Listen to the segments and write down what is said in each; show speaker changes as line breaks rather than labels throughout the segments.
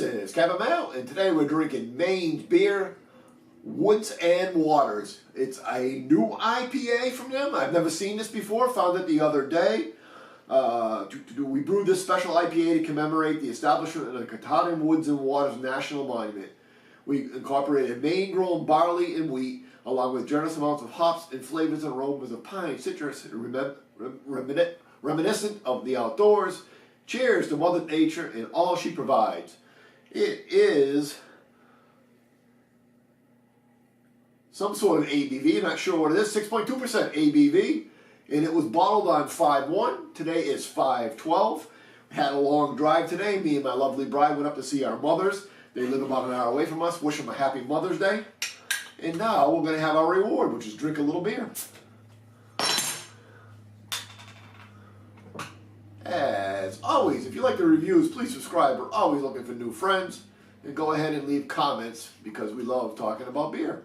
is Kevin Malt, and today we're drinking Maine's beer, Woods and Waters. It's a new IPA from them. I've never seen this before, found it the other day. We brewed this special IPA to commemorate the establishment of the Katahdin Woods and Waters National Monument. We incorporated Maine-grown barley and wheat, along with generous amounts of hops and flavors and aromas of pine, citrus, reminiscent of the outdoors. Cheers to Mother Nature and all she provides. It is some sort of ABV, not sure what it is, 6.2% ABV, and it was bottled on 5/1. Today is 5/12. We had a long drive today. Me and my lovely bride went up to see our mothers. They live about an hour away from us. Wish them a happy Mother's Day. And now we're going to have our reward, which is drink a little beer. As always, if you like the reviews, please subscribe. We're always looking for new friends. And go ahead and leave comments because we love talking about beer.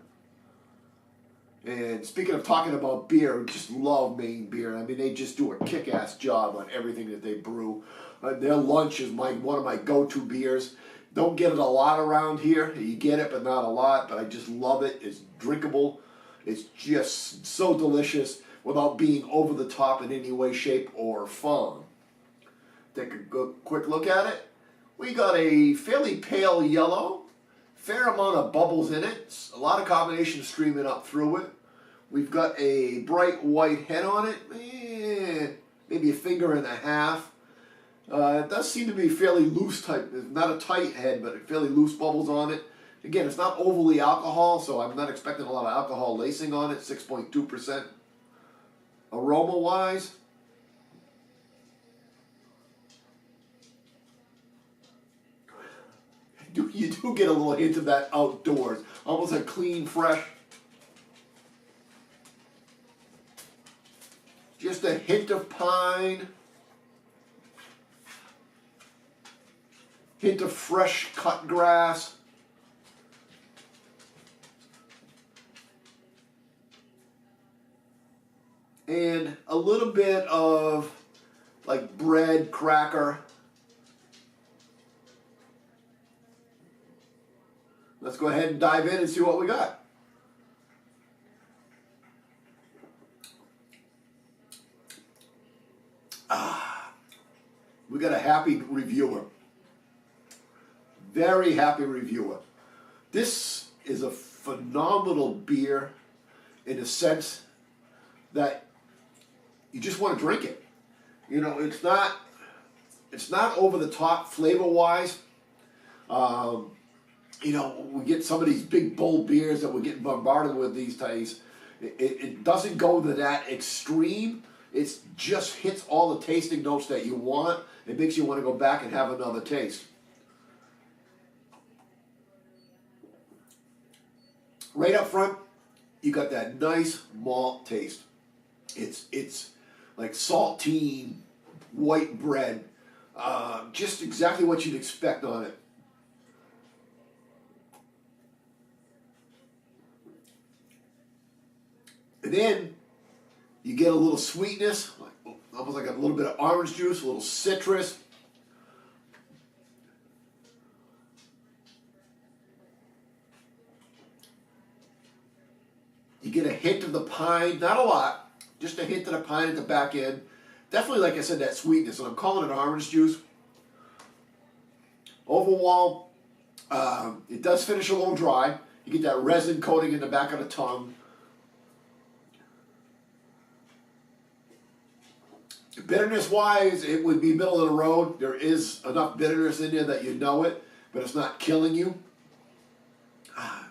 And speaking of talking about beer, we just love Maine beer. I mean, they just do a kick-ass job on everything that they brew. Their lunch is one of my go-to beers. Don't get it a lot around here. You get it, but not a lot. But I just love it. It's drinkable. It's just so delicious without being over the top in any way, shape, or form. Take a quick look at it. We got a fairly pale yellow, fair amount of bubbles in it, a lot of carbonation streaming up through it. We've got a bright white head on it, maybe a finger and a half. It does seem to be fairly loose type, not a tight head, but fairly loose bubbles on it. Again, it's not overly alcohol, so I'm not expecting a lot of alcohol lacing on it, 6.2%. Aroma-wise, you do get a little hint of that outdoors, almost a clean, fresh. Just a hint of pine, hint of fresh cut grass. And a little bit of like bread, cracker. Let's go ahead and dive in and see what we got. We got a happy reviewer. Very happy reviewer. This is a phenomenal beer in the sense that you just want to drink it. You know, it's not over the top flavor-wise. You know, we get some of these big, bold beers that we're getting bombarded with these days. It doesn't go to that extreme. It just hits all the tasting notes that you want. It makes you want to go back and have another taste. Right up front, you got that nice malt taste. It's like saltine, white bread. Just exactly what you'd expect on it. And then you get a little sweetness, almost like a little bit of orange juice, a little citrus. You get a hint of the pine, not a lot, just a hint of the pine at the back end. Definitely, like I said, that sweetness, and I'm calling it orange juice. Overall, it does finish a little dry. You get that resin coating in the back of the tongue. Bitterness-wise, it would be middle of the road. There is enough bitterness in there that you know it, but it's not killing you.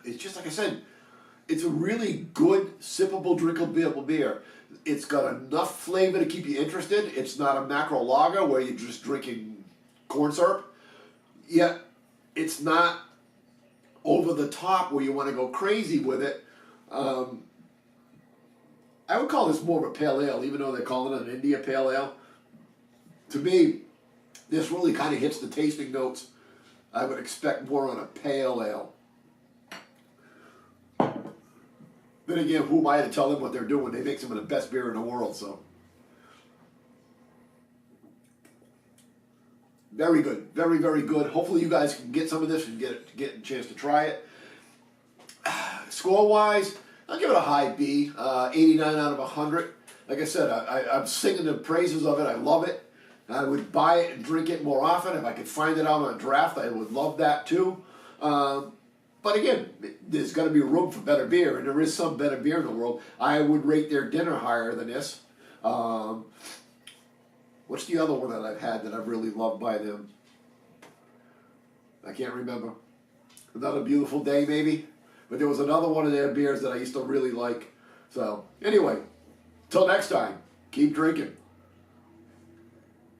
It's just, like I said, it's a really good, sippable, drinkable beer. It's got enough flavor to keep you interested. It's not a macro lager where you're just drinking corn syrup. Yet, it's not over the top where you want to go crazy with it. I would call this more of a pale ale, even though they're calling it an India pale ale. To me, this really kind of hits the tasting notes I would expect more on a pale ale. Then again, who am I to tell them what they're doing? They make some of the best beer in the world, so. Very good. Very, very good. Hopefully you guys can get some of this and get a chance to try it. Score-wise, I'll give it a high B, 89 out of 100. Like I said, I'm singing the praises of it. I love it. I would buy it and drink it more often. If I could find it out on a draft, I would love that too. But again, there's got to be room for better beer, and there is some better beer in the world. I would rate their dinner higher than this. What's the other one that I've had that I've really loved by them? I can't remember. Another Beautiful Day, maybe? But there was another one of their beers that I used to really like. So, anyway, till next time, keep drinking.